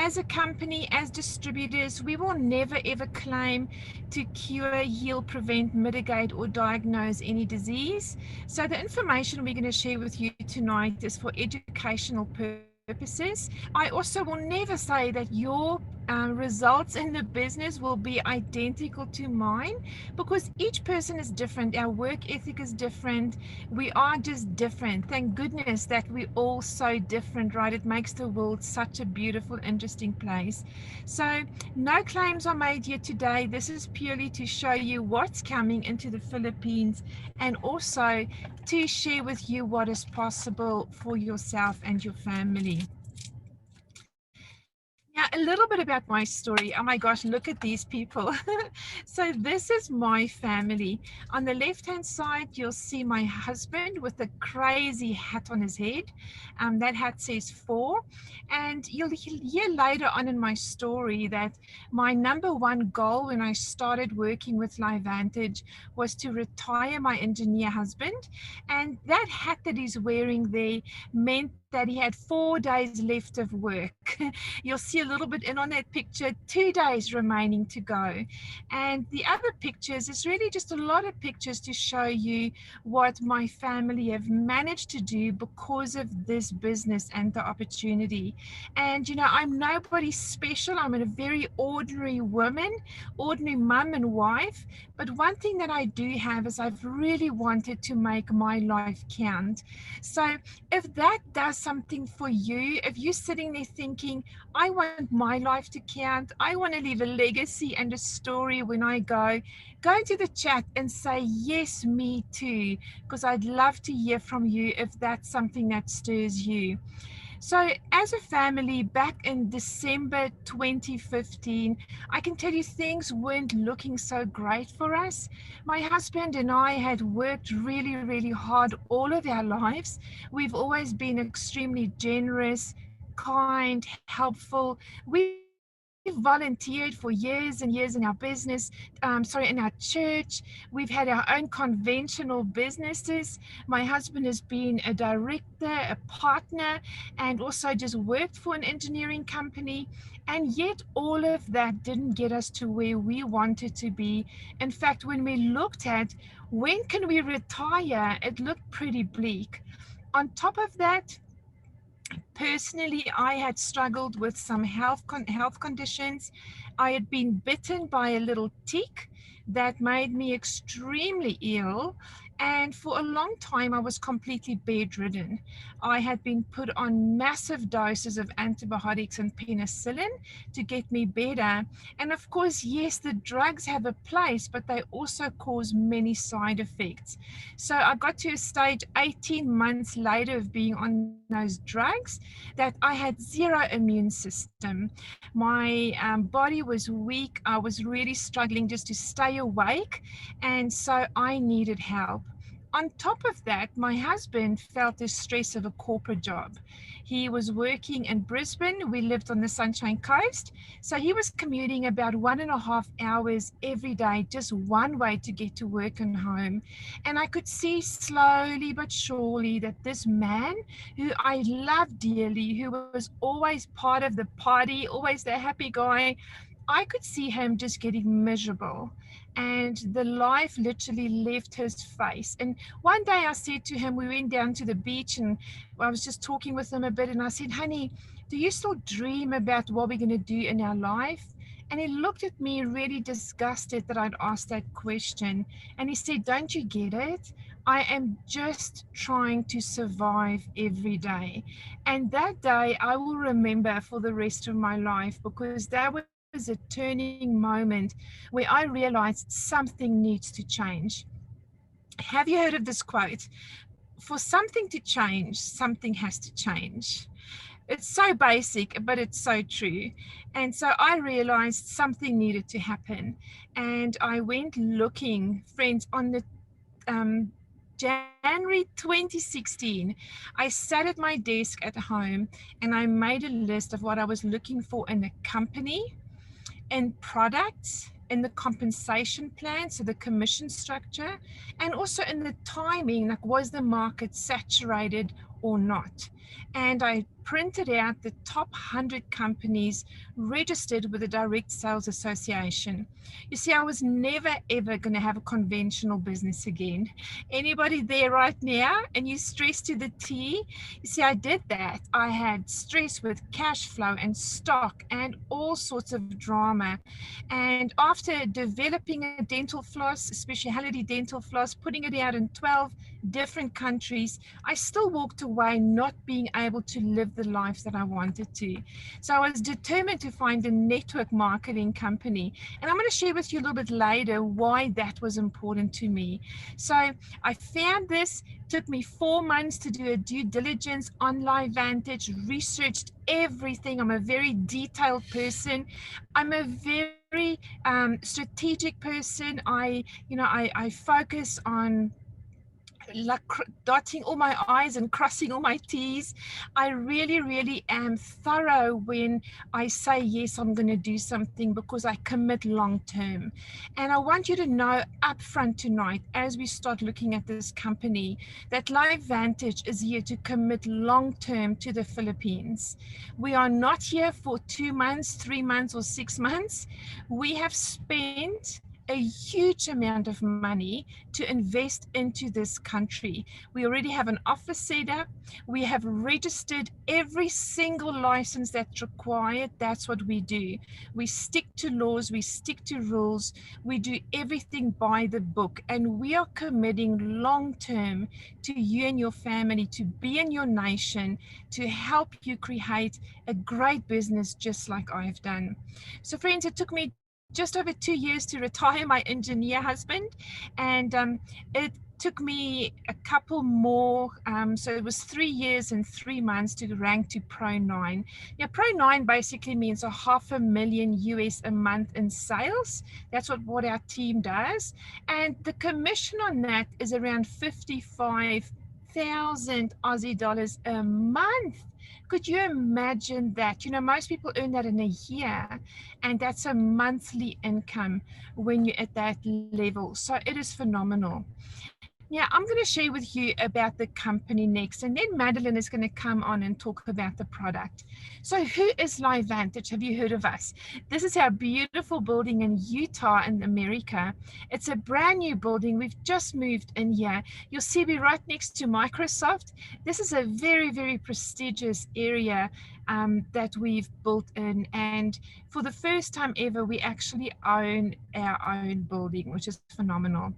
as a company, as distributors, we will never ever claim to cure, heal, prevent, mitigate, or diagnose any disease. So the information we're going to share with you tonight is for educational purposes. I also will never say that your results in the business will be identical to mine, because each person is different. Our work ethic is different. We are just different. Thank goodness that we're all so different, right? It makes the world such a beautiful, interesting place. So no claims are made here today. This is purely to show you what's coming into the Philippines, and also to share with you what is possible for yourself and your family. Now, a little bit about my story. Oh my gosh, look at these people. So this is my family. On the left-hand side, you'll see my husband with a crazy hat on his head. That hat says 4. And you'll hear later on in my story that my number one goal when I started working with LifeVantage was to retire my engineer husband. And that hat that he's wearing there meant that he had 4 days left of work. You'll see a little bit in on that picture, 2 days remaining to go. And the other pictures is really just a lot of pictures to show you what my family have managed to do because of this business and the opportunity. And you know, I'm nobody special. I'm a very ordinary woman, ordinary mum and wife. But one thing that I do have is I've really wanted to make my life count. So if that does something for you, if you're sitting there thinking, I want my life to count, I want to leave a legacy and a story when I go into the chat and say, yes, me too, because I'd love to hear from you if that's something that stirs you. So as a family, back in December 2015, I can tell you things weren't looking so great for us. My husband and I had worked really, really hard all of our lives. We've always been extremely generous, kind, helpful. We've volunteered for years and years in our business, in our church. We've had our own conventional businesses. My husband has been a director, a partner, and also just worked for an engineering company. And yet all of that didn't get us to where we wanted to be. In fact, when we looked at when can we retire, it looked pretty bleak. On top of that, personally, I had struggled with some health conditions. I had been bitten by a little tick that made me extremely ill. And for a long time, I was completely bedridden. I had been put on massive doses of antibiotics and penicillin to get me better. And of course, yes, the drugs have a place, but they also cause many side effects. So I got to a stage 18 months later of being on those drugs that I had zero immune system. My body was weak. I was really struggling just to stay awake. And so I needed help. On top of that, my husband felt the stress of a corporate job. He was working in Brisbane. We lived on the Sunshine Coast. So he was commuting about 1.5 hours every day, just one way to get to work and home. And I could see slowly but surely that this man who I loved dearly, who was always part of the party, always the happy guy, I could see him just getting miserable. And the life literally left his face. And one day I said to him, we went down to the beach and I was just talking with him a bit. And I said, honey, do you still dream about what we're going to do in our life? And he looked at me really disgusted that I'd asked that question. And he said, don't you get it? I am just trying to survive every day. And that day I will remember for the rest of my life, because that was a turning moment where I realized something needs to change. Have you heard of this quote? For something to change, something has to change. It's so basic, but it's so true. And so I realized something needed to happen. And I went looking, friends, on the January 2016, I sat at my desk at home and I made a list of what I was looking for in a company, in products, in the compensation plan, so the commission structure, and also in the timing, like was the market saturated or not? and I printed out the top 100 companies registered with the Direct Sales Association. You see, I was never ever going to have a conventional business again. Anybody there right now? And you stressed to the T? You see, I did that. I had stress with cash flow and stock and all sorts of drama. And after developing a dental floss, a specialty dental floss, putting it out in 12 different countries, I still walked away not being able to live the life that I wanted to. So I was determined to find a network marketing company. And I'm going to share with you a little bit later why that was important to me. So I found this. Took me 4 months to do a due diligence on LifeVantage, researched everything. I'm a very detailed person. I'm a very strategic person. I focus on like dotting all my I's and crossing all my T's. I really am thorough when I say, yes, I'm going to do something, because I commit long term. And I want you to know upfront tonight, as we start looking at this company, that LifeVantage is here to commit long term to the Philippines. We are not here for 2 months, 3 months, or 6 months. We have spent a huge amount of money to invest into this country. We already have an office set up. We have registered every single license that's required. That's what we do. We stick to laws, we stick to rules, we do everything by the book, and we are committing long term to you and your family, to be in your nation, to help you create a great business just like I've done. So friends, it took me just over 2 years to retire my engineer husband, and it took me a couple more, so it was 3 years and 3 months to rank to Pro 9. Now, Pro 9 basically means $500,000 US a month in sales. That's what our team does, and the commission on that is around 55,000 Aussie dollars a month. Could you imagine that? You know, most people earn that in a year, and that's a monthly income when you're at that level. So it is phenomenal. Now, I'm going to share with you about the company next, and then Madeline is going to come on and talk about the product. So who is LifeVantage? Have you heard of us? This is our beautiful building in Utah in America. It's a brand new building. We've just moved in here. You'll see we're right next to Microsoft. This is a very prestigious area that we've built in, and for the first time ever, we actually own our own building, which is phenomenal.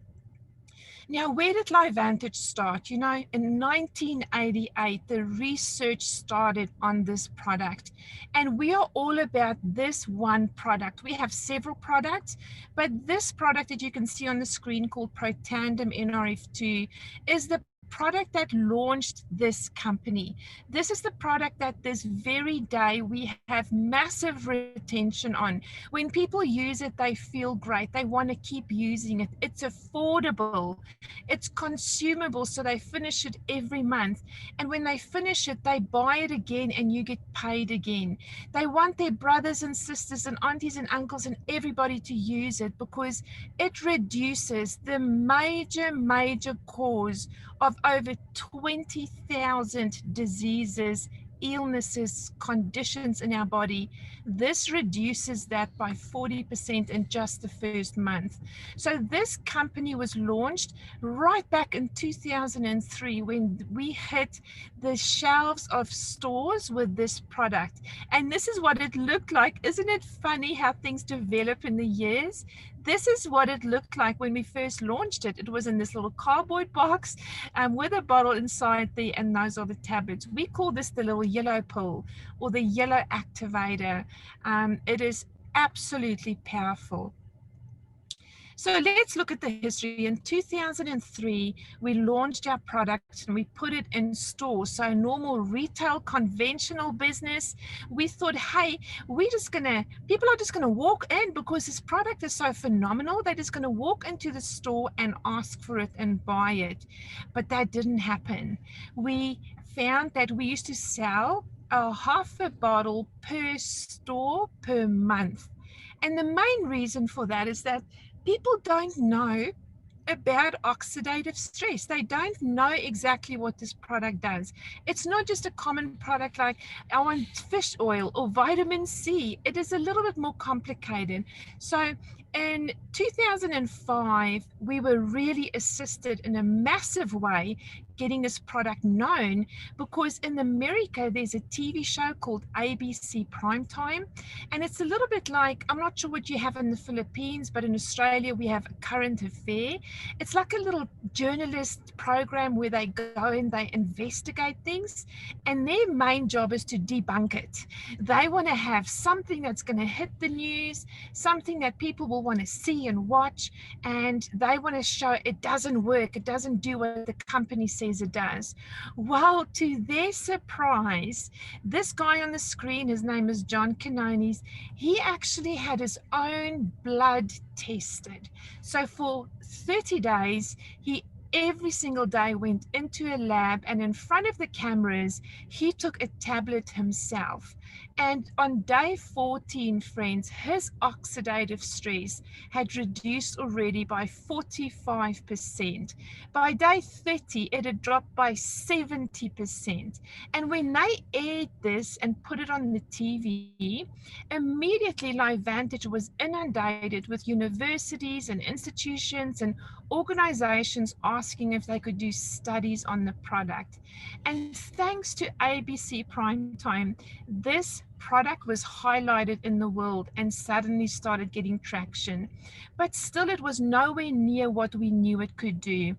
Now, where did LifeVantage start? You know, in 1988, the research started on this product, and we are all about this one product. We have several products, but this product that you can see on the screen called ProTandem NRF2 is the product that launched this company. This is the product that this very day we have massive retention on. When people use it, they feel great. They want to keep using it. It's affordable. It's consumable, so they finish it every month. And when they finish it, they buy it again and you get paid again. They want their brothers and sisters and aunties and uncles and everybody to use it, because it reduces the major cause of over 20,000 diseases, illnesses, conditions in our body. This reduces that by 40% in just the first month. So this company was launched right back in 2003 when we hit the shelves of stores with this product. And this is what it looked like. Isn't it funny how things develop in the years? This is what it looked like when we first launched it. It was in this little cardboard box with a bottle inside there, and those are the tablets. We call this the little yellow pill or the yellow activator. It is absolutely powerful. So let's look at the history. In 2003, we launched our product and we put it in stores. So normal retail, conventional business. We thought, hey, people are just gonna walk in because this product is so phenomenal. They're just gonna walk into the store and ask for it and buy it. But that didn't happen. We found that we used to sell a half a bottle per store per month. And the main reason for that is that people don't know about oxidative stress. They don't know exactly what this product does. It's not just a common product like I want fish oil or vitamin C. It is a little bit more complicated. So in 2005, we were really assisted in a massive way getting this product known, because in America there's a TV show called ABC Primetime, and it's a little bit like, I'm not sure what you have in the Philippines, but in Australia we have a Current Affair. It's like a little journalist program where they go and they investigate things, and their main job is to debunk it. They want to have something that's going to hit the news, something that people will want to see and watch, and they want to show it doesn't work, it doesn't do what the company says it does. Well, to their surprise, this guy on the screen, his name is John Canones, he actually had his own blood tested. So for 30 days, he every single day went into a lab, and in front of the cameras, he took a tablet himself. And on day 14, friends, his oxidative stress had reduced already by 45%. By day 30, it had dropped by 70%. And when they aired this and put it on the TV, immediately LifeVantage was inundated with universities and institutions and organizations asking if they could do studies on the product. And thanks to ABC Primetime, this product was highlighted in the world and suddenly started getting traction. But still, it was nowhere near what we knew it could do.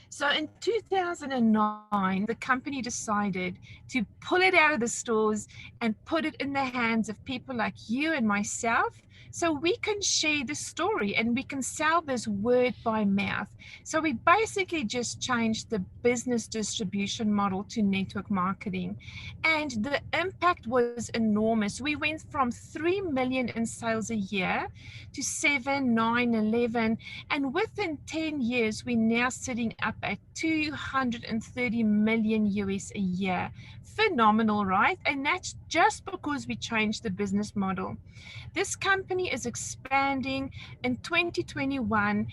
So in 2009, the company decided to pull it out of the stores and put it in the hands of people like you and myself, so we can share the story and we can sell this word by mouth. So we basically just changed the business distribution model to network marketing. And the impact was enormous. We went from 3 million in sales a year to 7, 9, 11. And within 10 years, we're now sitting up at 230 million US a year. Phenomenal, right? And that's just because we changed the business model. This company is expanding in 2021,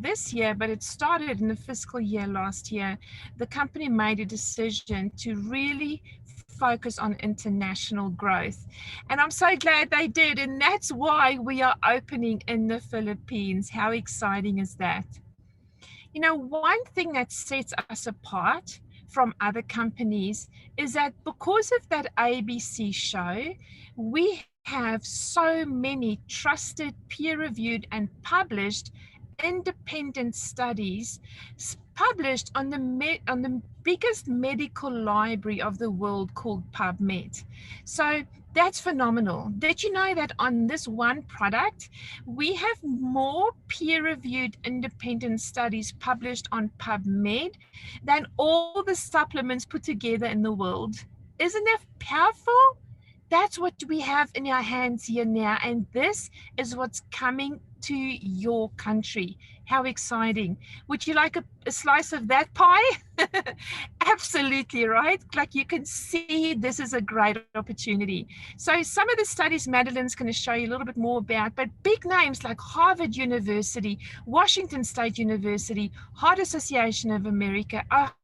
this year, but it started in the fiscal year last year. The company made a decision to really focus on international growth. And I'm so glad they did. And that's why we are opening in the Philippines. How exciting is that? You know, one thing that sets us apart from other companies is that because of that ABC show, we have so many trusted, peer-reviewed, and published independent studies published on the biggest medical library of the world called PubMed. So that's phenomenal. Did you know that on this one product, we have more peer-reviewed independent studies published on PubMed than all the supplements put together in the world? Isn't that powerful? That's what we have in our hands here now, and this is what's coming to your country. How exciting. Would you like a slice of that pie? Absolutely, right? Like, you can see this is a great opportunity. So some of the studies Madeline's going to show you a little bit more about, but big names like Harvard University, Washington State University, Heart Association of America,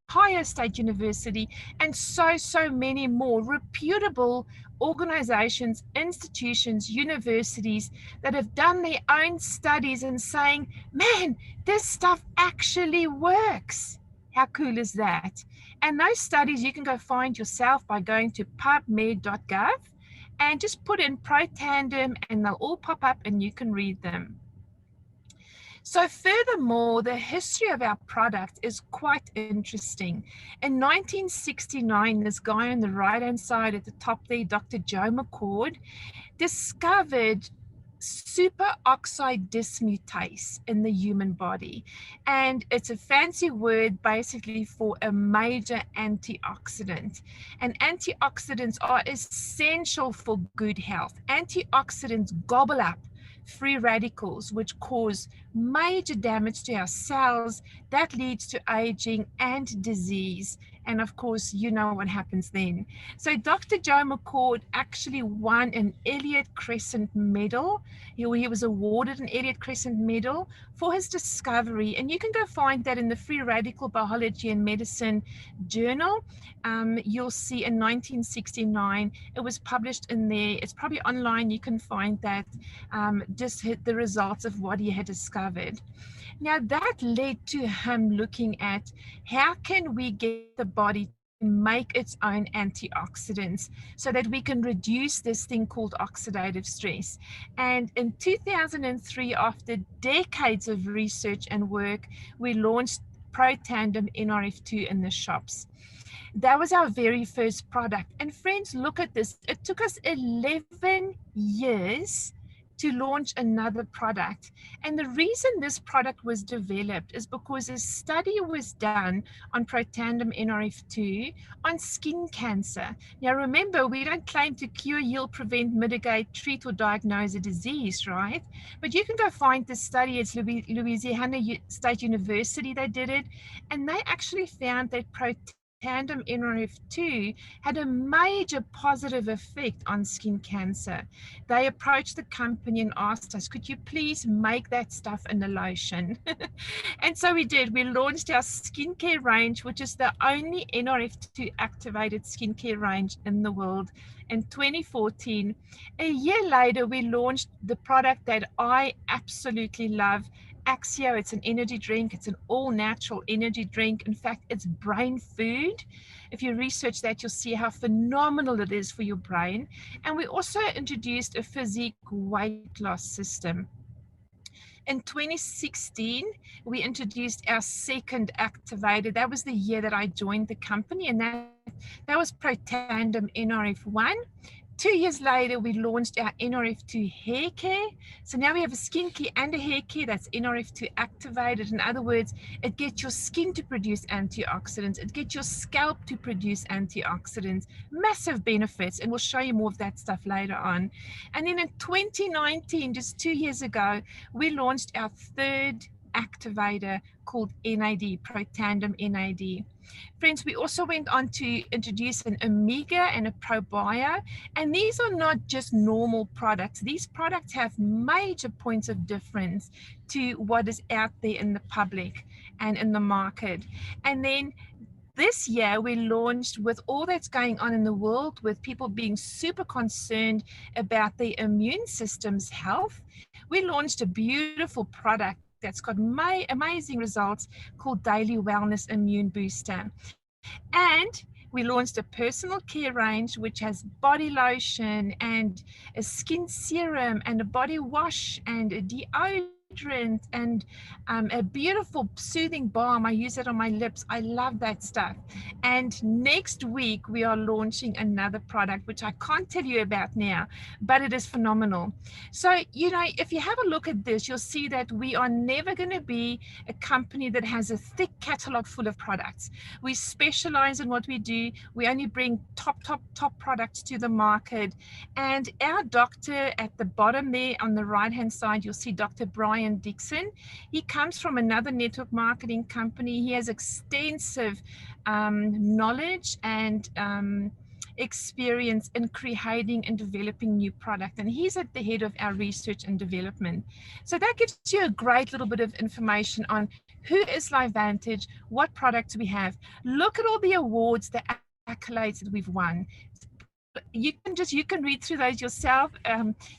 Ohio State University, and so many more reputable organizations, institutions, universities that have done their own studies and saying, man, this stuff actually works. How cool is that? And those studies you can go find yourself by going to pubmed.gov and just put in Protandem and they'll all pop up and you can read them. So furthermore, the history of our product is quite interesting. In 1969, this guy on the right-hand side at the top there, Dr. Joe McCord, discovered superoxide dismutase in the human body. And it's a fancy word basically for a major antioxidant. And antioxidants are essential for good health. Antioxidants gobble up free radicals, which cause major damage to our cells that leads to aging and disease. And of course, you know what happens then. So Dr. Joe McCord actually won an Elliott Crescent Medal. He was awarded an Elliott Crescent Medal for his discovery. And you can go find that in the Free Radical Biology and Medicine Journal. You'll see in 1969, it was published in there. It's probably online. You can find that, just the results of what he had discovered. Now that led to him looking at how can we get the body to make its own antioxidants so that we can reduce this thing called oxidative stress. And in 2003, after decades of research and work, we launched Protandim NRF2 in the shops. That was our very first product. And friends, look at this. It took us 11 years to launch another product. And the reason this product was developed is because a study was done on Protandim NRF2 on skin cancer. Now remember, we don't claim to cure, heal, prevent, mitigate, treat, or diagnose a disease, right? But you can go find this study. It's Louisiana State University, they did it. And they actually found that Protandim NRF2 had a major positive effect on skin cancer. They approached the company and asked us, could you please make that stuff in a lotion? And so we did. We launched our skincare range, which is the only NRF2 activated skincare range in the world in 2014. A year later, we launched the product that I absolutely love, Axio. It's an energy drink. It's an all-natural energy drink. In fact, it's brain food. If you research that, you'll see how phenomenal it is for your brain. And we also introduced a physique weight loss system. In 2016, we introduced our second activator. That was the year that I joined the company, and that was Protandim NRF1. 2 years later, we launched our NRF2 hair care. So now we have a skin care and a hair care that's NRF2 activated. In other words, it gets your skin to produce antioxidants. It gets your scalp to produce antioxidants. Massive benefits, and we'll show you more of that stuff later on. And then in 2019, just 2 years ago, we launched our third activator called NAD, Protandim NAD. Friends, we also went on to introduce an Omega and a ProBio, and these are not just normal products. These products have major points of difference to what is out there in the public and in the market. And then this year we launched, with all that's going on in the world, with people being super concerned about their immune system's health, we launched a beautiful product that's got amazing results called Daily Wellness Immune Booster. And we launched a personal care range which has body lotion and a skin serum and a body wash and a deodorant and a beautiful soothing balm. I use it on my lips. I love that stuff. And next week we are launching another product which I can't tell you about now, but it is phenomenal. So, you know, if you have a look at this, you'll see that we are never going to be a company that has a thick catalog full of products. We specialize in what we do. We only bring top products to the market. And our doctor at the bottom there on the right hand side, you'll see Dr. Brian Dixon. He comes from another network marketing company. He has extensive knowledge and experience in creating and developing new product, and he's at the head of our research and development. So that gives you a great little bit of information on who is LifeVantage, what products we have. Look at all the awards, the accolades that we've won. You can read through those yourself.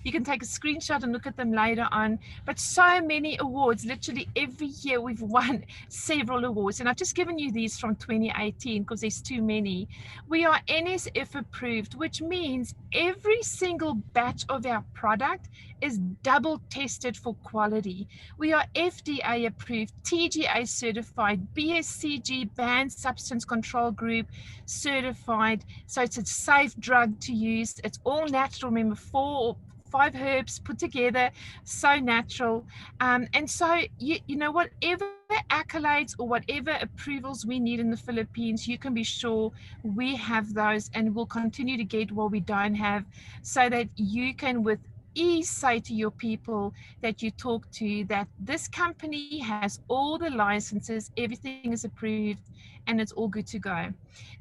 You can take a screenshot and look at them later on. But so many awards, literally every year we've won several awards. And I've just given you these from 2018 because there's too many. We are NSF approved, which means every single batch of our product is double tested for quality. We are FDA approved, TGA certified, BSCG, Banned Substance Control Group certified. So it's a safe drug to use. It's all natural. Remember, 4 or 5 herbs put together, so natural. And so you know, whatever accolades or whatever approvals we need in the Philippines, you can be sure we have those, and we'll continue to get what we don't have, so that you can, with please say to your people that you talk to that this company has all the licenses, everything is approved, and it's all good to go.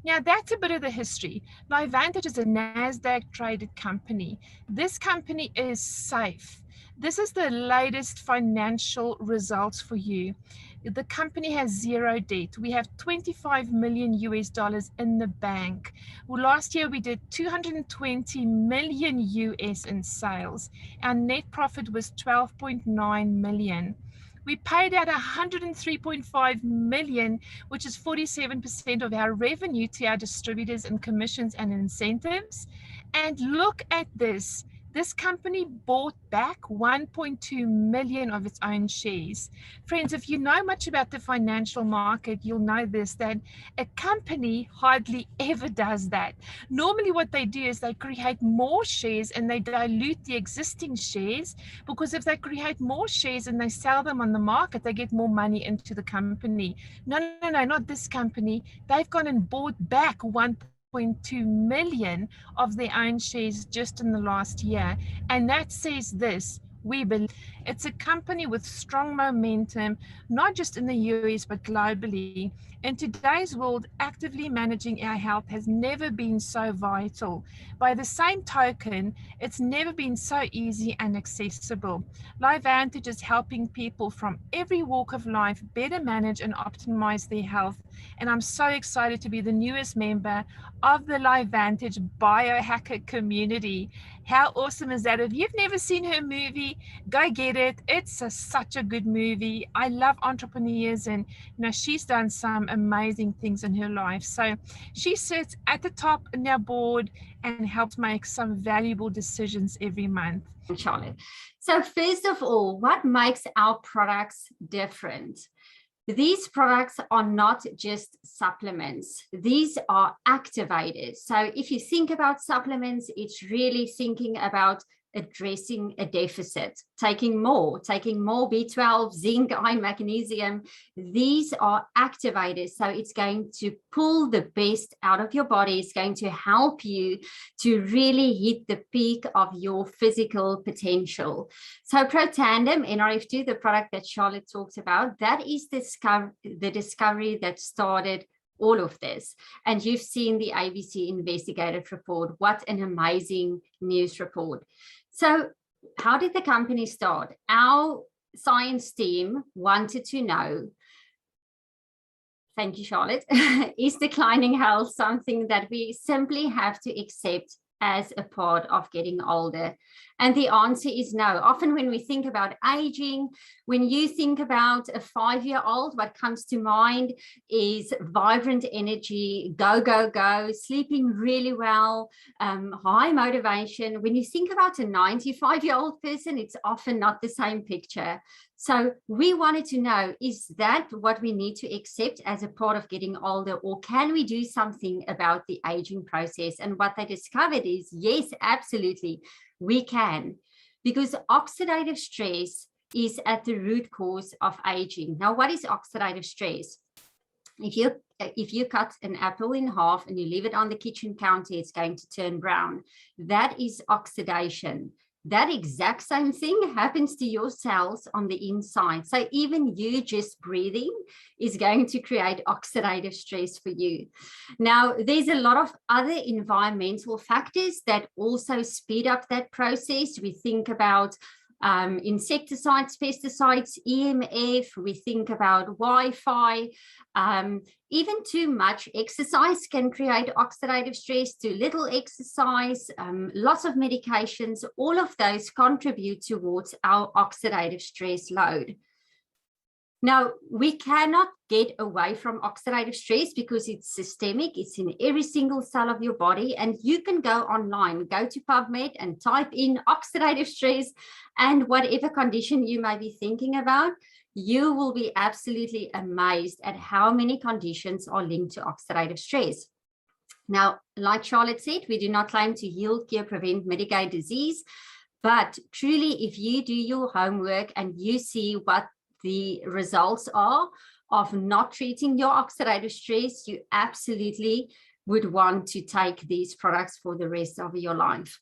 Now, that's a bit of the history. LifeVantage is a NASDAQ traded company. This company is safe. This is the latest financial results for you. The company has zero debt. We have 25 million US dollars in the bank. Well, last year we did 220 million US in sales. Our net profit was 12.9 million. We paid out 103.5 million, which is 47% of our revenue, to our distributors in commissions and incentives. And look at this. This company bought back 1.2 million of its own shares. Friends, if you know much about the financial market, you'll know this, that a company hardly ever does that. Normally what they do is they create more shares and they dilute the existing shares, because if they create more shares and they sell them on the market, they get more money into the company. No, not this company. They've gone and bought back 1.2 million of their own shares just in the last year. And that says this: we believe it's a company with strong momentum, not just in the US, but globally. In today's world, actively managing our health has never been so vital. By the same token, it's never been so easy and accessible. LifeVantage is helping people from every walk of life better manage and optimize their health. And I'm so excited to be the newest member of the LifeVantage biohacker community. How awesome is that? If you've never seen her movie, go get it. It's such a good movie. I love entrepreneurs, and she's done some amazing things in her life. So she sits at the top in our board and helps make some valuable decisions every month. Charlotte. So first of all, what makes our products different? These products are not just supplements. These are activators. So if you think about supplements, it's really thinking about addressing a deficit, taking more B12, zinc, iron, magnesium. These are activators. So it's going to pull the best out of your body. It's going to help you to really hit the peak of your physical potential. So Protandem NRF2, the product that Charlotte talked about, that is the discovery that started all of this. And you've seen the ABC investigative report. What an amazing news report. So how did the company start? Our science team wanted to know, thank you, Charlotte, is declining health something that we simply have to accept as a part of getting older? And the answer is no. Often when we think about aging, when you think about a 5-year-old, what comes to mind is vibrant energy, go, go, go, sleeping really well, high motivation. When you think about a 95-year-old person, it's often not the same picture. So we wanted to know, is that what we need to accept as a part of getting older, or can we do something about the aging process? And what they discovered is, yes, absolutely, we can, because oxidative stress is at the root cause of aging. Now, what is oxidative stress? If you cut an apple in half and you leave it on the kitchen counter, it's going to turn brown. That is oxidation. That exact same thing happens to your cells on the inside. So even you just breathing is going to create oxidative stress for you. Now, there's a lot of other environmental factors that also speed up that process. We think about insecticides, pesticides, EMF, we think about Wi-Fi, even too much exercise can create oxidative stress, too little exercise, lots of medications, all of those contribute towards our oxidative stress load. Now, we cannot get away from oxidative stress because it's systemic. It's in every single cell of your body. And you can go online, go to PubMed and type in oxidative stress, and whatever condition you may be thinking about, you will be absolutely amazed at how many conditions are linked to oxidative stress. Now, like Charlotte said, we do not claim to heal, cure, prevent, mitigate disease. But truly, if you do your homework and you see what the results are of not treating your oxidative stress, you absolutely would want to take these products for the rest of your life.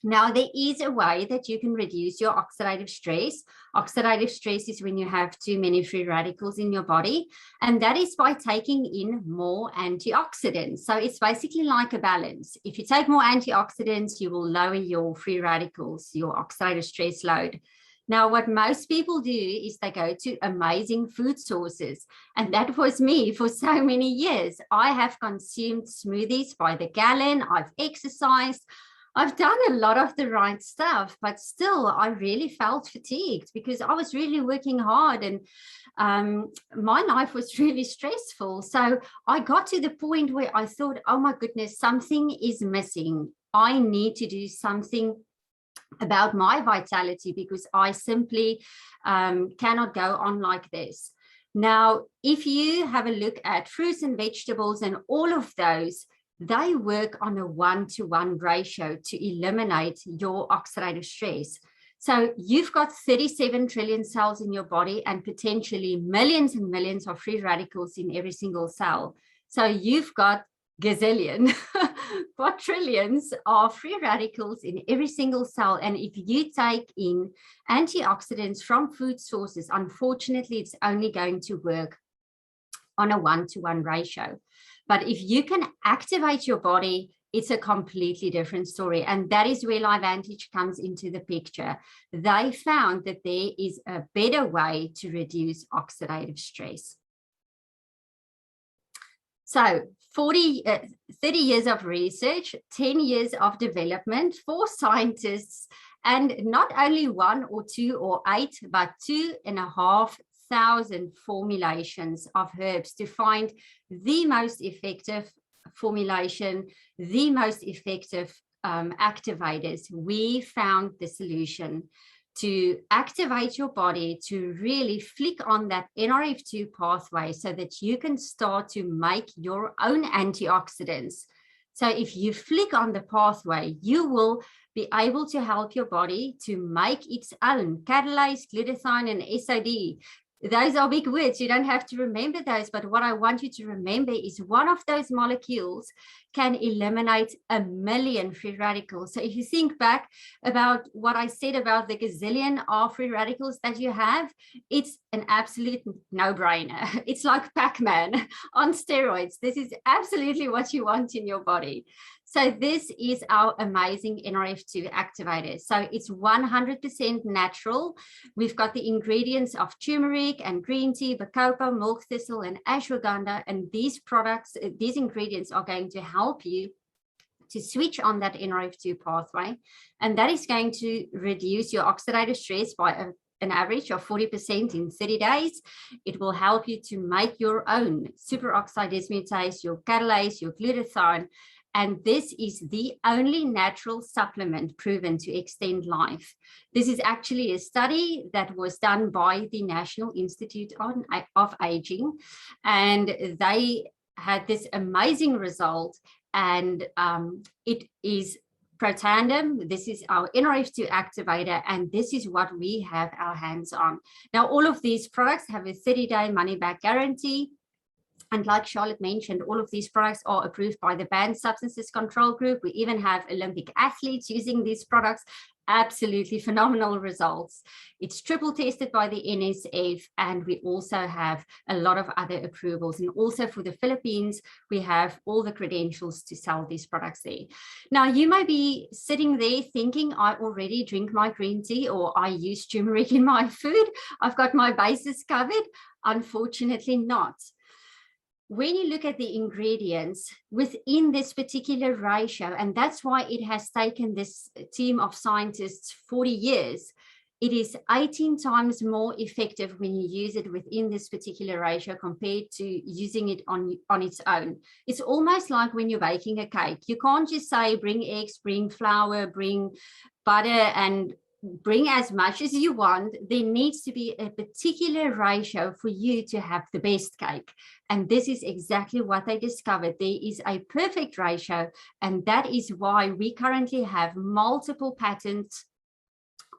Now, there is a way that you can reduce your oxidative stress. Oxidative stress is when you have too many free radicals in your body, and that is by taking in more antioxidants. So it's basically like a balance. If you take more antioxidants, you will lower your free radicals, your oxidative stress load. Now, what most people do is they go to amazing food sources. And that was me for so many years. I have consumed smoothies by the gallon. I've exercised. I've done a lot of the right stuff, but still I really felt fatigued because I was really working hard, and my life was really stressful. So I got to the point where I thought, oh my goodness, something is missing. I need to do something about my vitality because I simply cannot go on like this. Now, if you have a look at fruits and vegetables and all of those, they work on a 1-to-1 ratio to eliminate your oxidative stress. So you've got 37 trillion cells in your body and potentially millions and millions of free radicals in every single cell. So you've got gazillion, quadrillions of free radicals in every single cell. And if you take in antioxidants from food sources, unfortunately, it's only going to work on a 1-to-1 ratio. But if you can activate your body, it's a completely different story. And that is where LifeVantage comes into the picture. They found that there is a better way to reduce oxidative stress. So 30 years of research, 10 years of development, 4 scientists, and not only 1 or 2 or 8, but 2,500 formulations of herbs to find the most effective formulation, the most effective activators. We found the solution to activate your body to really flick on that NRF2 pathway so that you can start to make your own antioxidants. So if you flick on the pathway, you will be able to help your body to make its own catalase, glutathione, and SOD. Those are big words. You don't have to remember those. But what I want you to remember is one of those molecules can eliminate 1 million free radicals. So if you think back about what I said about the gazillion of free radicals that you have, it's an absolute no-brainer. It's like Pac-Man on steroids. This is absolutely what you want in your body. So this is our amazing NRF2 activator. So it's 100% natural. We've got the ingredients of turmeric and green tea, bacopa, milk thistle, and ashwagandha. And these products, these ingredients are going to help you to switch on that NRF2 pathway. And that is going to reduce your oxidative stress by an average of 40% in 30 days. It will help you to make your own superoxide dismutase, your catalase, your glutathione. And this is the only natural supplement proven to extend life. This is actually a study that was done by the National Institute of Aging, and they had this amazing result. And it is Protandim. This is our NRF2 activator, and this is what we have our hands on. Now, all of these products have a 30-day money-back guarantee. And like Charlotte mentioned, all of these products are approved by the Banned Substances Control Group. We even have Olympic athletes using these products. Absolutely phenomenal results. It's triple tested by the NSF, and we also have a lot of other approvals. And also for the Philippines, we have all the credentials to sell these products there. Now, you may be sitting there thinking, I already drink my green tea, or I use turmeric in my food. I've got my bases covered. Unfortunately not. When you look at the ingredients within this particular ratio, and that's why it has taken this team of scientists 40 years, it is 18 times more effective when you use it within this particular ratio compared to using it on its own. It's almost like when you're baking a cake. You can't just say, bring eggs, bring flour, bring butter, and bring as much as you want. There needs to be a particular ratio for you to have the best cake. And this is exactly what they discovered. There is a perfect ratio. And that is why we currently have multiple patents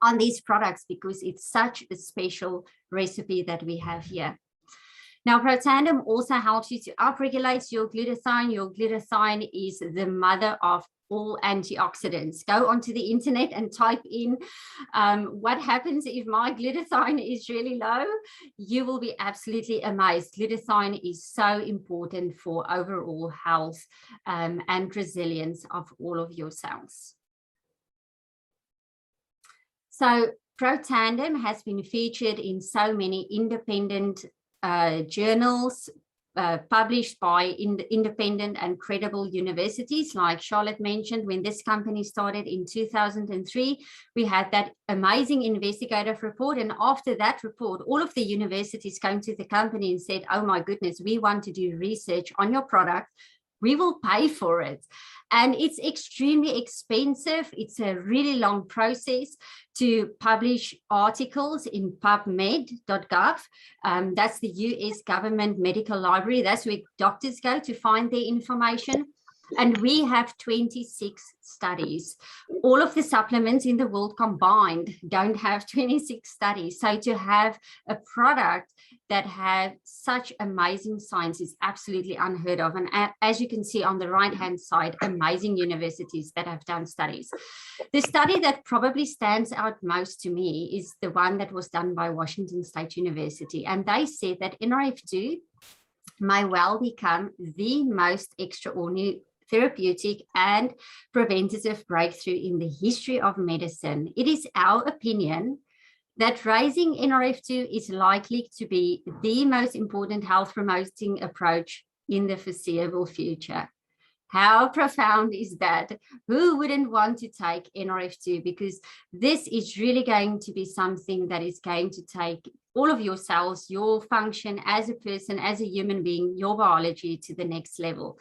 on these products, because it's such a special recipe that we have here. Now, Protandim also helps you to upregulate your glutathione. Your glutathione is the mother of all antioxidants. Go onto the internet and type in what happens if my glutathione is really low. You will be absolutely amazed. Glutathione is so important for overall health and resilience of all of your cells. So Protandim has been featured in so many independent journals, published by independent and credible universities. Like Charlotte mentioned, when this company started in 2003, we had that amazing investigative report. And after that report, all of the universities came to the company and said, oh my goodness, we want to do research on your product. We will pay for it. And it's extremely expensive. It's a really long process to publish articles in PubMed.gov. That's the US government medical library. That's where doctors go to find their information. And we have 26 studies. All of the supplements in the world combined don't have 26 studies. So to have a product that has such amazing science is absolutely unheard of. And as you can see on the right-hand side, amazing universities that have done studies. The study that probably stands out most to me is the one that was done by Washington State University. And they said that NRF2 may well become the most extraordinary therapeutic and preventative breakthrough in the history of medicine. It is our opinion that raising NRF2 is likely to be the most important health promoting approach in the foreseeable future. How profound is that? Who wouldn't want to take NRF2? Because this is really going to be something that is going to take all of your cells, your function as a person, as a human being, your biology to the next level.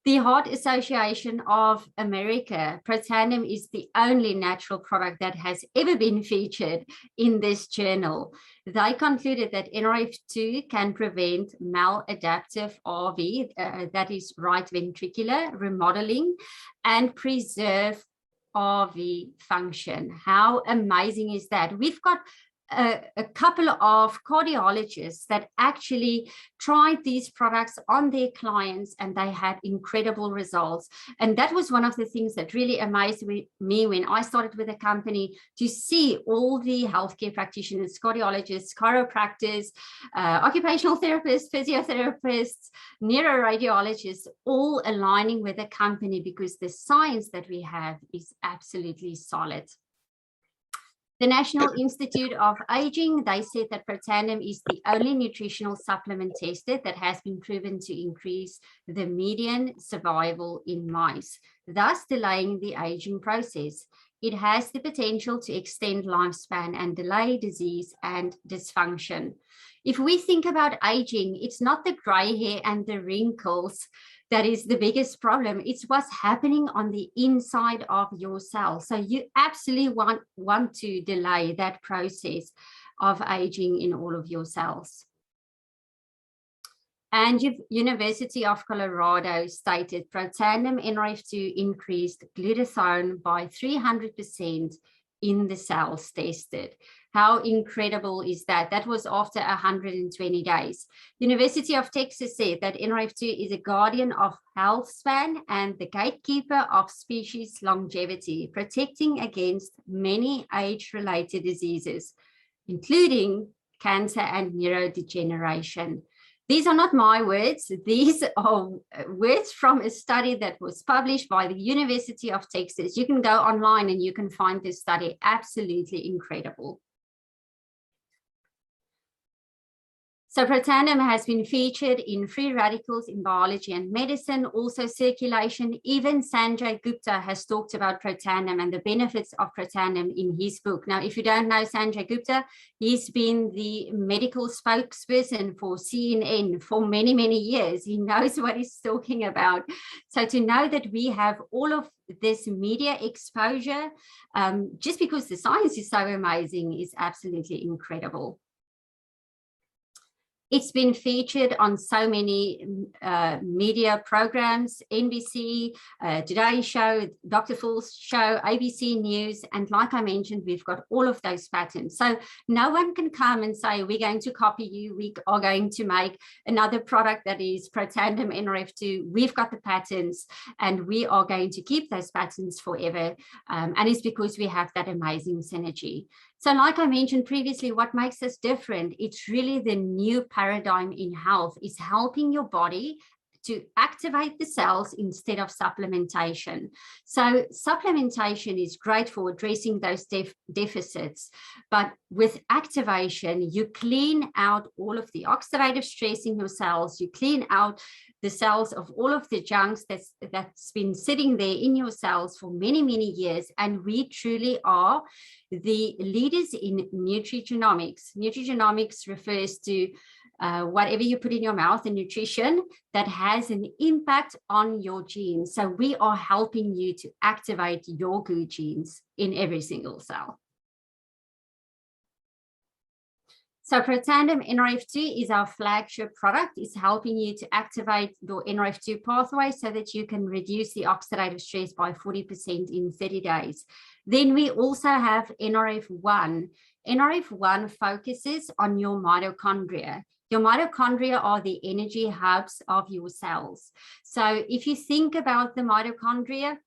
The Heart Association of America, Protandim, is the only natural product that has ever been featured in this journal. They concluded that NRF2 can prevent maladaptive RV, that is right ventricular remodeling, and preserve RV function. How amazing is that? We've got a couple of cardiologists that actually tried these products on their clients and they had incredible results. And that was one of the things that really amazed me when I started with the company, to see all the healthcare practitioners, cardiologists, chiropractors, occupational therapists, physiotherapists, neuroradiologists, all aligning with the company because the science that we have is absolutely solid. The National Institute of Aging, they said that Protandim is the only nutritional supplement tested that has been proven to increase the median survival in mice, thus delaying the aging process. It has the potential to extend lifespan and delay disease and dysfunction. If we think about aging, it's not the gray hair and the wrinkles that is the biggest problem. It's what's happening on the inside of your cells. So you absolutely want to delay that process of aging in all of your cells. And University of Colorado stated Protandim NRF2 increased glutathione by 300% in the cells tested. How incredible is that? That was after 120 days. University of Texas said that NRF2 is a guardian of health span and the gatekeeper of species longevity, protecting against many age-related diseases, including cancer and neurodegeneration. These are not my words. These are words from a study that was published by the University of Texas. You can go online and you can find this study. Absolutely incredible. So Protandim has been featured in Free Radicals in Biology and Medicine, also Circulation. Even Sanjay Gupta has talked about Protandim and the benefits of Protandim in his book. Now, if you don't know Sanjay Gupta, he's been the medical spokesperson for CNN for many, many years. He knows what he's talking about. So to know that we have all of this media exposure, just because the science is so amazing, is absolutely incredible. It's been featured on so many media programs, NBC, Today Show, Dr. Phil's show, ABC News. And like I mentioned, we've got all of those patents. So no one can come and say, we're going to copy you. We are going to make another product that is Protandim NRF2. We've got the patents and we are going to keep those patents forever. And it's because we have that amazing synergy. So like I mentioned previously, what makes us different, it's really the new paradigm in health, is helping your body to activate the cells instead of supplementation. So supplementation is great for addressing those deficits, but with activation, you clean out all of the oxidative stress in your cells, you clean out the cells of all of the junks that's been sitting there in your cells for many, many years. And we truly are the leaders in nutrigenomics. Nutrigenomics refers to whatever you put in your mouth and nutrition that has an impact on your genes. So we are helping you to activate your good genes in every single cell. So Protandim NRF2 is our flagship product. It's helping you to activate your NRF2 pathway so that you can reduce the oxidative stress by 40% in 30 days. Then we also have NRF1. NRF1 focuses on your mitochondria. Your mitochondria are the energy hubs of your cells. So if you think about the mitochondria,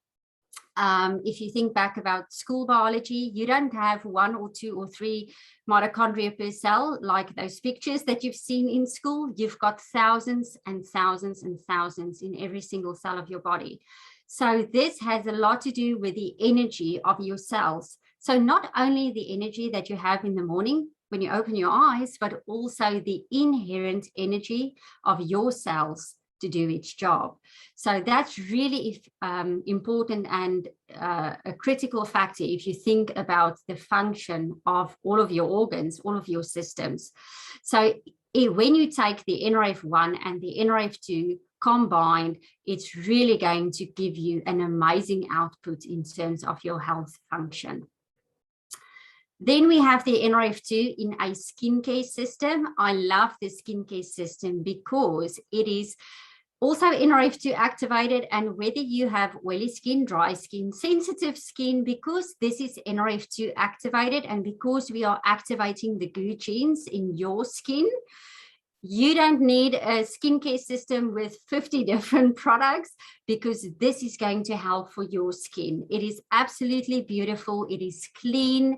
if you think back about school biology, you don't have 1 or 2 or 3 mitochondria per cell like those pictures that you've seen in school. You've got thousands and thousands and thousands in every single cell of your body. So this has a lot to do with the energy of your cells. So not only the energy that you have in the morning when you open your eyes, but also the inherent energy of your cells to do its job. So that's really important and a critical factor if you think about the function of all of your organs, all of your systems. So when you take the NRF1 and the NRF2 combined, it's really going to give you an amazing output in terms of your health function. Then we have the NRF2 in a skincare system. I love the skincare system because it is also NRF2 activated, and whether you have oily skin, dry skin, sensitive skin, because this is NRF2 activated and because we are activating the good genes in your skin, you don't need a skincare system with 50 different products because this is going to help for your skin. It is absolutely beautiful. It is clean.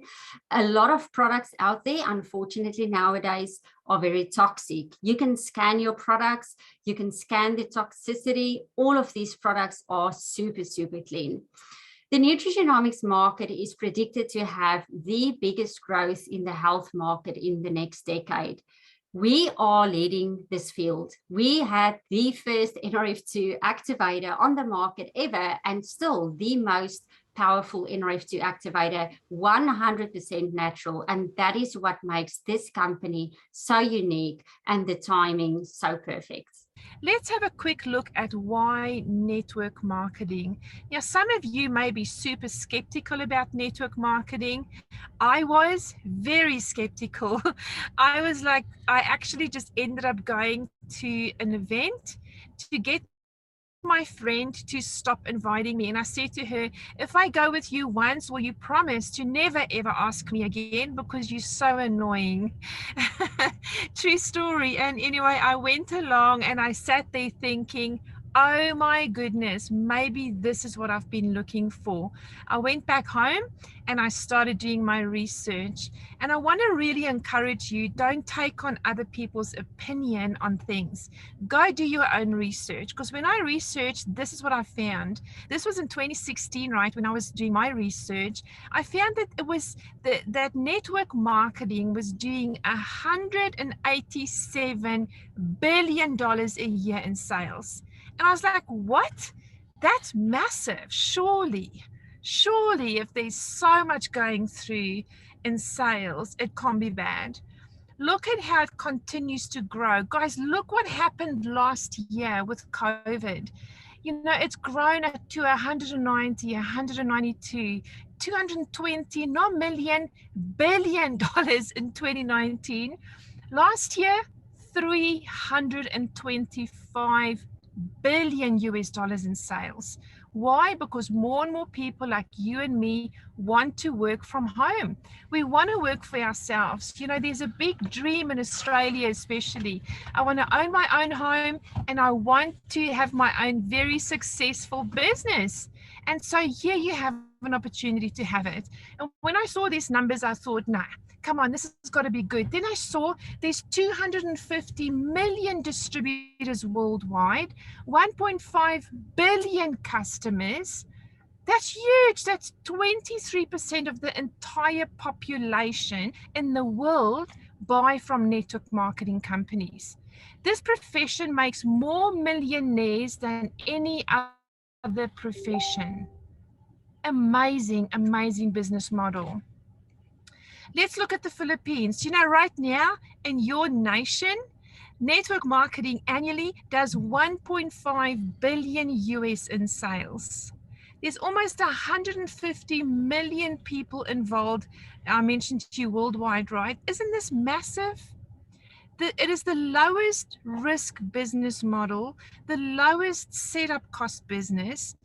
A lot of products out there, unfortunately, nowadays are very toxic. You can scan your products. You can scan the toxicity. All of these products are super, super clean. The nutrigenomics market is predicted to have the biggest growth in the health market in the next decade. We are leading this field. We had the first NRF2 activator on the market ever, and still the most powerful NRF2 activator, 100% natural. And that is what makes this company so unique and the timing so perfect. Let's have a quick look at why network marketing. Now, some of you may be super skeptical about network marketing. I was very skeptical. I was like, I actually just ended up going to an event to get my friend to stop inviting me, and I said to her, if I go with you once, will you promise to never ever ask me again because you're so annoying? True story. And anyway, I went along and I sat there thinking, oh my goodness, maybe this is what I've been looking for. I went back home and I started doing my research. And I want to really encourage you, don't take on other people's opinion on things. Go do your own research. Because when I researched, this is what I found. This was in 2016, right? When I was doing my research, I found that it was that network marketing was doing $187 billion a year in sales. And I was like, what? That's massive. Surely, if there's so much going through in sales, it can't be bad. Look at how it continues to grow. Guys, look what happened last year with COVID. You know, it's grown to 190, 192, 220, not million, $1 billion in 2019. Last year, $325 billion in sales. Why? Because more and more people like you and me want to work from home. We want to work for ourselves. You know, there's a big dream in Australia, especially. I want to own my own home and I want to have my own very successful business. And so here you have an opportunity to have it. And when I saw these numbers, I thought, nah, come on, this has got to be good. Then I saw there's 250 million distributors worldwide, 1.5 billion customers. That's huge. That's 23% of the entire population in the world buy from network marketing companies. This profession makes more millionaires than any other profession. Amazing, amazing business model. Let's look at the Philippines. You know, right now in your nation, network marketing annually does 1.5 billion US in sales. There's almost 150 million people involved. I mentioned to you worldwide, right? Isn't this massive? It is the lowest risk business model, the lowest setup cost business.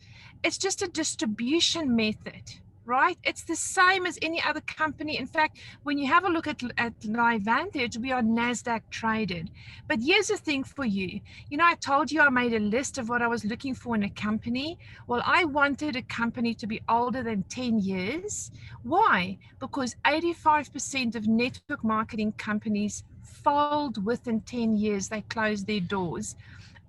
It's just a distribution method, right? It's the same as any other company. In fact, when you have a look at LifeVantage, we are NASDAQ traded. But here's the thing for you. You know, I told you I made a list of what I was looking for in a company. Well, I wanted a company to be older than 10 years. Why? Because 85% of network marketing companies fold within 10 years. They close their doors.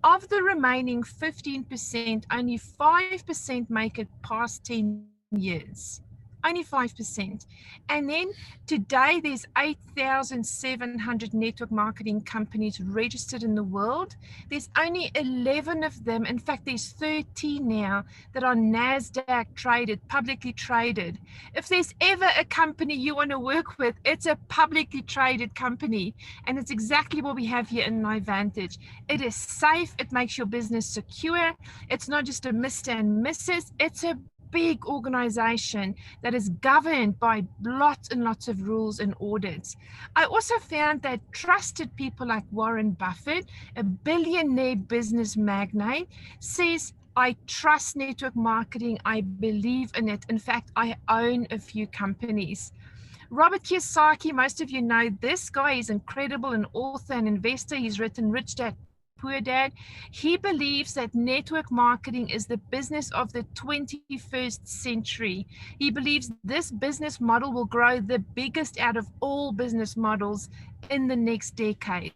Of the remaining 15%, only 5% make it past 10 years. Only 5%. And then today there's 8,700 network marketing companies registered in the world. There's only 11 of them. In fact, there's 13 now that are NASDAQ traded, publicly traded. If there's ever a company you want to work with, it's a publicly traded company. And it's exactly what we have here in LifeVantage. It is safe. It makes your business secure. It's not just a Mr. and Mrs. It's a big organization that is governed by lots and lots of rules and audits. I also found that trusted people like Warren Buffett, a billionaire business magnate, says, I trust network marketing. I believe in it. In fact, I own a few companies. Robert Kiyosaki, most of you know this guy. Is incredible, an author and investor. He's written Rich Dad, Poor Dad. He believes that network marketing is the business of the 21st century. He believes this business model will grow the biggest out of all business models in the next decade.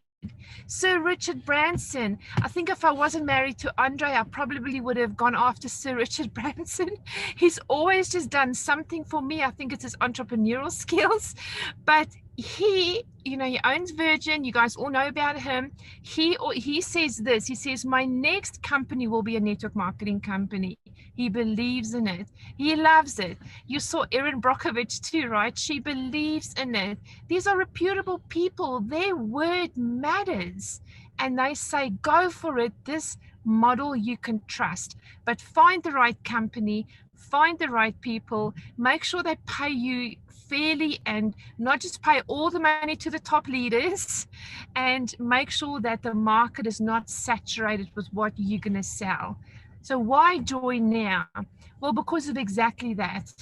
Sir Richard Branson. I think if I wasn't married to Andre, I probably would have gone after Sir Richard Branson. He's always just done something for me. I think it's his entrepreneurial skills, but he, you know, he owns Virgin. You guys all know about him. He says this. He says, my next company will be a network marketing company. He believes in it. He loves it. You saw Erin Brockovich too, right? She believes in it. These are reputable people. Their word matters. And they say, go for it. This model you can trust. But find the right company, find the right people, make sure they pay you fairly and not just pay all the money to the top leaders, and make sure that the market is not saturated with what you're going to sell. So why join now? Well, because of exactly that.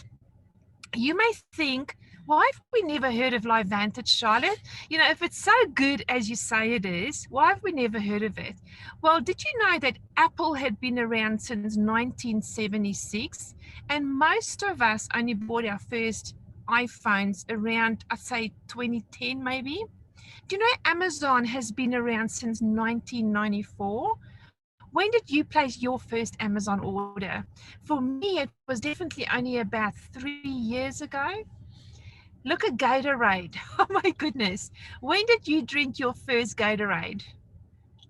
You may think, why have we never heard of LifeVantage, Charlotte? You know, if it's so good as you say it is, why have we never heard of it? Well, did you know that Apple had been around since 1976? And most of us only bought our first iPhones around, I'd say 2010 maybe. Do you know Amazon has been around since 1994? When did you place your first Amazon order? For me, it was definitely only about 3 years ago. Look at Gatorade. Oh my goodness. When did you drink your first Gatorade?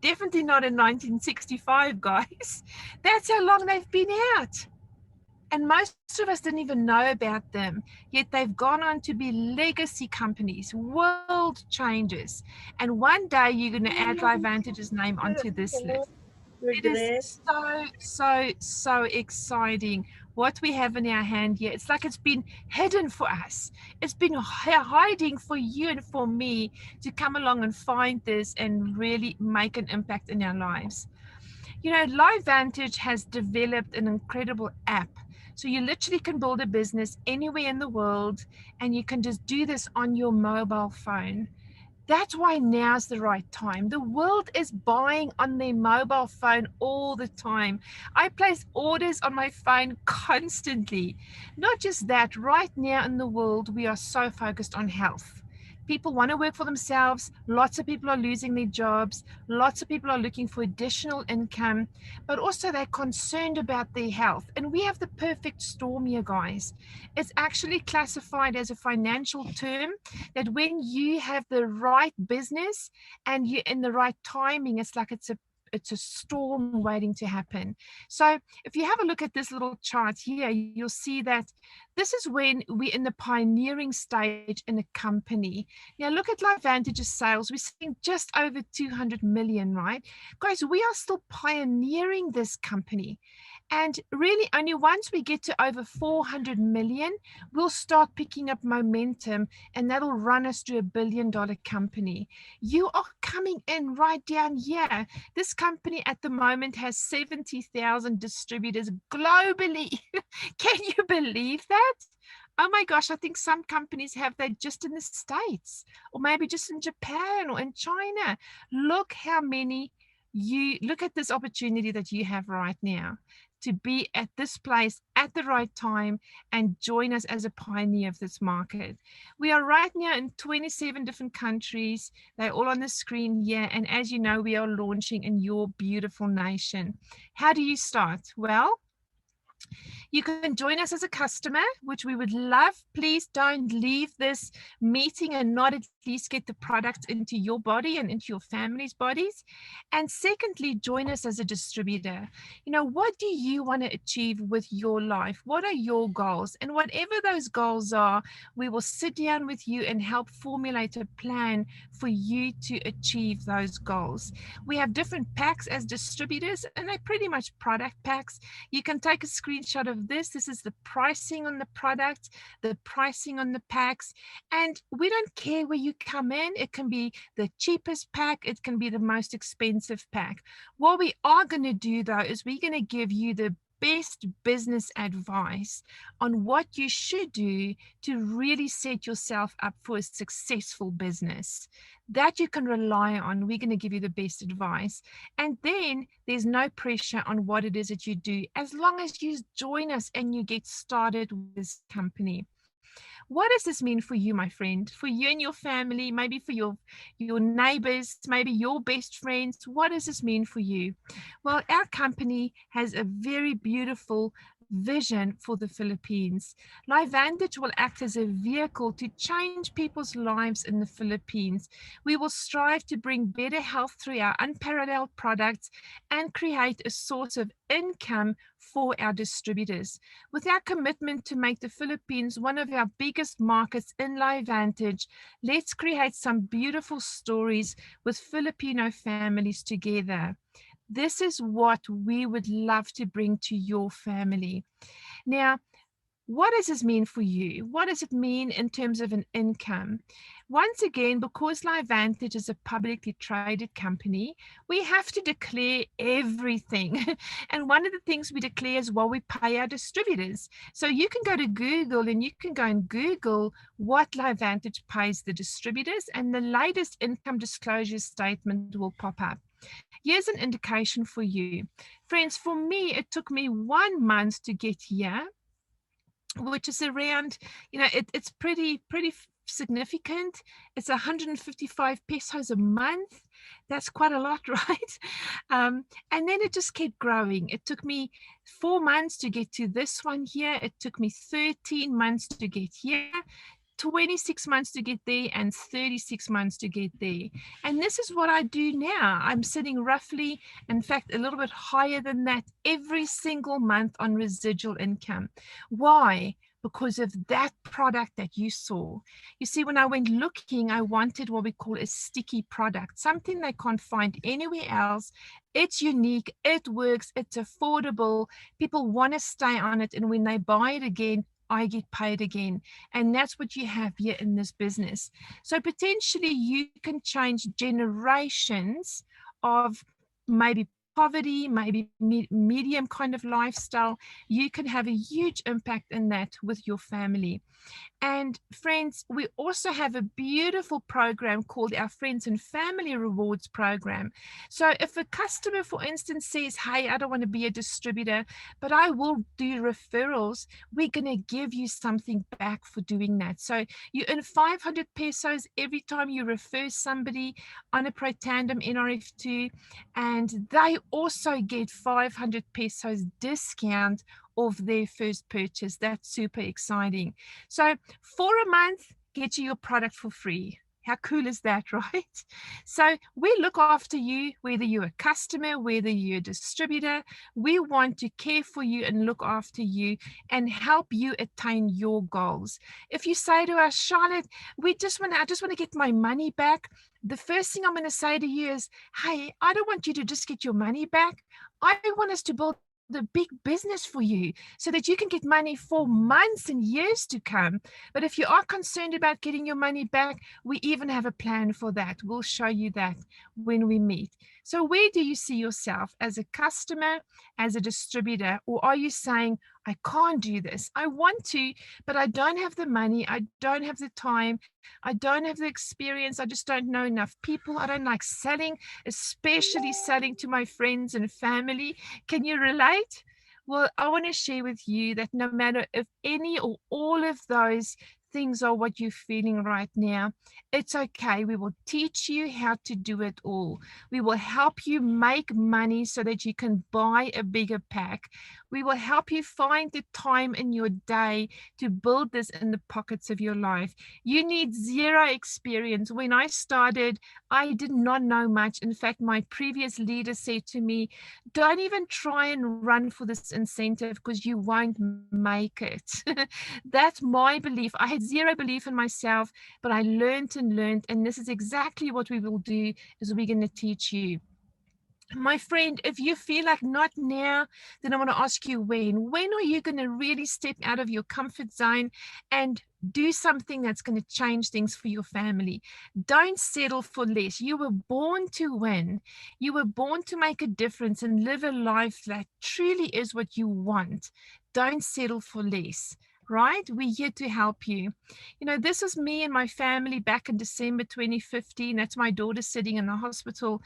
Definitely not in 1965, guys. That's how long they've been out. And most of us didn't even know about them, yet they've gone on to be legacy companies, world changers. And one day you're going to add LifeVantage's name onto this list. It is so exciting. what we have in our hand here. It's like it's been hidden for us. It's been hiding for you and for me to come along and find this and really make an impact in our lives. You know, LifeVantage has developed an incredible app. So you literally can build a business anywhere in the world, and you can just do this on your mobile phone. That's why now's the right time. The world is buying on their mobile phone all the time. I place orders on my phone constantly. Not just that, right now in the world, we are so focused on health. People want to work for themselves. Lots of people are losing their jobs. Lots of people are looking for additional income, but also they're concerned about their health. And we have the perfect storm here, guys. It's actually classified as a financial term that when you have the right business and you're in the right timing, it's like it's a storm waiting to happen. So if you have a look at this little chart here, you'll see that this is when we're in the pioneering stage in a company. Now look at LifeVantage's sales. We're seeing just over 200 million, right? Guys, we are still pioneering this company. And really only once we get to over 400 million, we'll start picking up momentum, and that'll run us to $1 billion company. You are coming in right down here. This company at the moment has 70,000 distributors globally. Can you believe that? Oh my gosh, I think some companies have that just in the States, or maybe just in Japan or in China. Look how many look at this opportunity that you have right now to be at this place at the right time and join us as a pioneer of this market. We are right now in 27 different countries. They're all on the screen here. And as you know, we are launching in your beautiful nation. How do you start? Well, you can join us as a customer, which we would love. Please don't leave this meeting and not at least get the product into your body and into your family's bodies. And secondly, join us as a distributor. You know, what do you want to achieve with your life? What are your goals? And whatever those goals are, we will sit down with you and help formulate a plan for you to achieve those goals. We have different packs as distributors, and they're pretty much product packs. You can take a screenshot of this. This is the pricing on the product, the pricing on the packs. And we don't care where you come in. It can be the cheapest pack. It can be the most expensive pack. What we are going to do, though, is we're going to give you the best business advice on what you should do to really set yourself up for a successful business that you can rely on. We're going to give you the best advice. And then there's no pressure on what it is that you do, as long as you join us and you get started with this company. What does this mean for you, my friend? For you and your family, maybe for your neighbors, maybe your best friends? What does this mean for you? Well, our company has a very beautiful vision for the Philippines. LifeVantage will act as a vehicle to change people's lives in the Philippines. We will strive to bring better health through our unparalleled products and create a source of income for our distributors. With our commitment to make the Philippines one of our biggest markets in LifeVantage, let's create some beautiful stories with Filipino families together. This is what we would love to bring to your family. Now, what does this mean for you? What does it mean in terms of an income? Once again, because LifeVantage is a publicly traded company, we have to declare everything. And one of the things we declare is what we pay our distributors. So you can go to Google and you can go and Google what LifeVantage pays the distributors, and the latest income disclosure statement will pop up. Here's an indication for you. Friends, for me, it took me 1 month to get here, which is around, you know, it's pretty significant. It's 155 pesos a month. That's quite a lot, right? And then it just kept growing. It took me 4 months to get to this one here. It took me 13 months to get here, 26 months to get there, and 36 months to get there. And this is what I do now. I'm sitting roughly, in fact, a little bit higher than that every single month on residual income. Why? because of that product that you saw. You see, when I went looking, I wanted what we call a sticky product, something they can't find anywhere else. It's unique, it works, it's affordable. People want to stay on it. And when they buy it again, I get paid again. And that's what you have here in this business. So potentially you can change generations of maybe poverty, maybe medium kind of lifestyle. You can have a huge impact in that with your family. And friends, we also have a beautiful program called our Friends and Family Rewards program. So if a customer, for instance, says, hey, I don't want to be a distributor, but I will do referrals, we're going to give you something back for doing that. So you earn 500 pesos every time you refer somebody on a Pro Tandem NRF2, and they also get 500 pesos discount of their first purchase. That's super exciting. So for a month, get you your product for free. How cool is that, right? So we look after you, whether you're a customer, whether you're a distributor. We want to care for you and look after you and help you attain your goals. If you say to us, Charlotte, I just want to get my money back, the first thing I'm going to say to you is, hey, I don't want you to just get your money back. I want us to build a big business for you so that you can get money for months and years to come. But if you are concerned about getting your money back, we even have a plan for that. We'll show you that when we meet. So where do you see yourself, as a customer, as a distributor, or are you saying, I can't do this? I want to, but I don't have the money. I don't have the time. I don't have the experience. I just don't know enough people. I don't like selling, especially selling to my friends and family. Can you relate? Well, I want to share with you that no matter if any or all of those things are what you're feeling right now, it's okay. We will teach you how to do it all. We will help you make money so that you can buy a bigger pack. We will help you find the time in your day to build this in the pockets of your life. You need zero experience. When I started, I did not know much. In fact, my previous leader said to me, don't even try and run for this incentive because you won't make it. That's my belief. I had zero belief in myself, but I learned and learned. And this is exactly what we will do, is we're going to teach you. My friend, if you feel like not now, then I want to ask you when. When are you going to really step out of your comfort zone and do something that's going to change things for your family? Don't settle for less. You were born to win. You were born to make a difference and live a life that truly is what you want. Don't settle for less. Right? We're here to help you. You know, this was me and my family back in December 2015. That's my daughter sitting in the hospital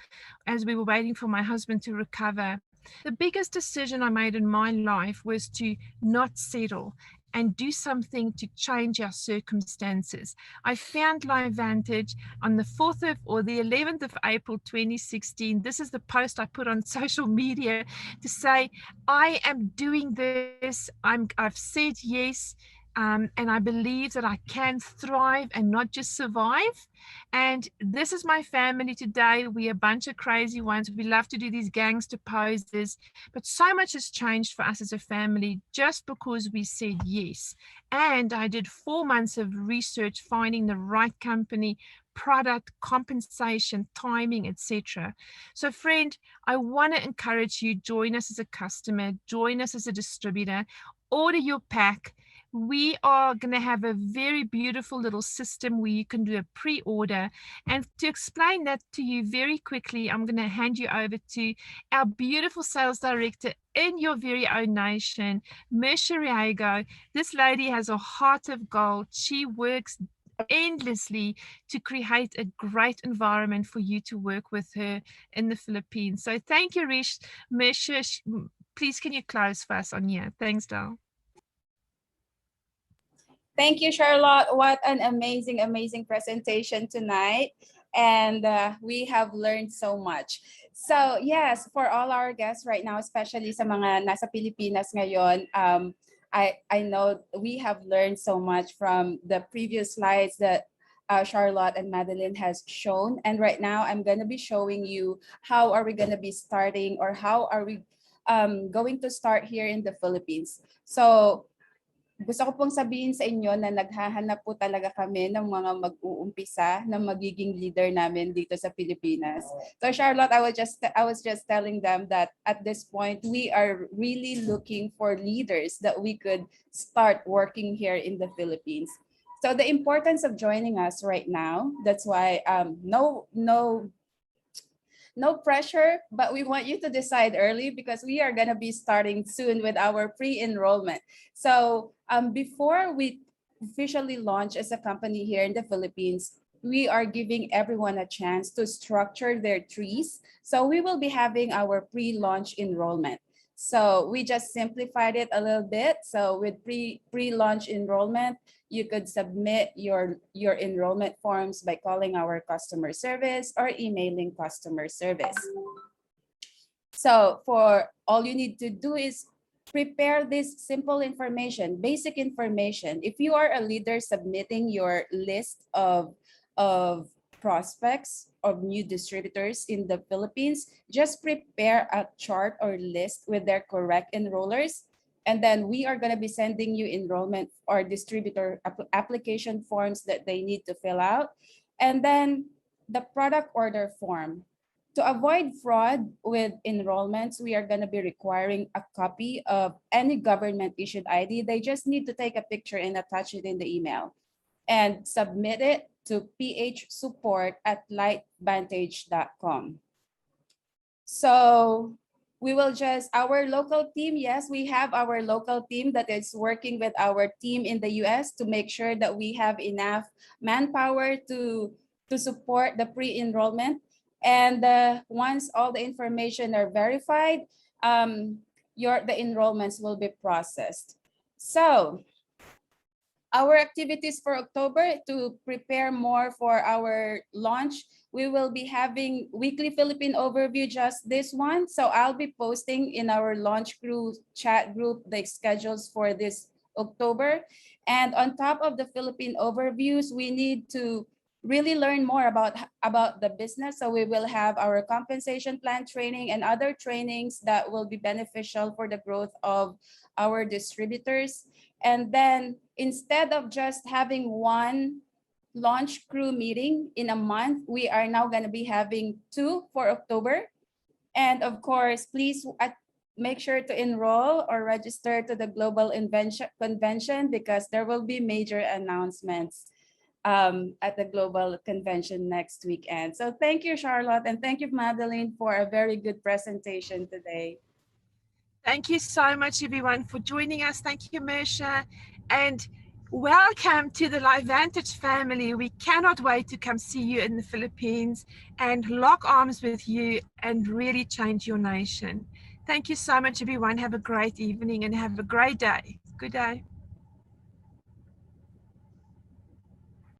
as we were waiting for my husband to recover. The biggest decision I made in my life was to not settle and do something to change our circumstances. I found LifeVantage on the 4th of or the 11th of April 2016. This is the post I put on social media to say, I am doing this. I've said yes. And I believe that I can thrive and not just survive. And this is my family today. We're a bunch of crazy ones. We love to do these gangster poses, but so much has changed for us as a family just because we said yes. And I did 4 months of research, finding the right company, product, compensation, timing, etc. So friend, I want to encourage you, join us as a customer, join us as a distributor, order your pack. We are going to have a very beautiful little system where you can do a pre-order. And to explain that to you very quickly, I'm going to hand you over to our beautiful sales director in your very own nation, Mersha Riego. This lady has a heart of gold. She works endlessly to create a great environment for you to work with her in the Philippines. So thank you, Mersha. Please, can you close for us on here? Thanks, Dal. Thank you, Charlotte. What an amazing, amazing presentation tonight. And we have learned so much. So yes, for all our guests right now, especially sa mga nasa Pilipinas ngayon, I know we have learned so much from the previous slides that Charlotte and Madeline has shown. And right now I'm going to be showing you how are we going to be starting, or how are we going to start here in the Philippines. So gusto ko pong sabihin sa inyo na naghahanap po talaga kami ng mga mag-uumpisa na magiging leader namin dito sa Pilipinas. So Charlotte, I was just telling them that at this point we are really looking for leaders that we could start working here in the Philippines. So the importance of joining us right now, that's why no pressure, but we want you to decide early because we are going to be starting soon with our pre-enrollment. So before we officially launch as a company here in the Philippines, we are giving everyone a chance to structure their trees. So we will be having our pre-launch enrollment. So we just simplified it a little bit. So with pre-launch enrollment, you could submit your enrollment forms by calling our customer service or emailing customer service. So for all you need to do is prepare this simple information, basic information. If you are a leader submitting your list of prospects of new distributors in the Philippines, just prepare a chart or list with their correct enrollers. And then we are going to be sending you enrollment or distributor application forms that they need to fill out. And then the product order form. To avoid fraud with enrollments, we are going to be requiring a copy of any government issued ID. They just need to take a picture and attach it in the email and submit it to phsupport@lifevantage.com. So we will just, our local team, yes, we have our local team that is working with our team in the US to make sure that we have enough manpower to support the pre-enrollment. And once all the information are verified, the enrollments will be processed. So our activities for October, to prepare more for our launch, we will be having weekly Philippine overview, just this one. So I'll be posting in our launch crew chat group the schedules for this October. And on top of the Philippine overviews, we need to really learn more about the business. So we will have our compensation plan training and other trainings that will be beneficial for the growth of our distributors. And then instead of just having one launch crew meeting in a month, we are now going to be having 2 for October. And of course, please make sure to enroll or register to the Global Convention because there will be major announcements at the Global Convention next weekend. So thank you, Charlotte, and thank you, Madeline, for a very good presentation today. Thank you so much, everyone, for joining us. Thank you, Mersha. And welcome to the LifeVantage family. We cannot wait to come see you in the Philippines and lock arms with you and really change your nation. Thank you so much, everyone. Have a great evening and have a great day. Good day.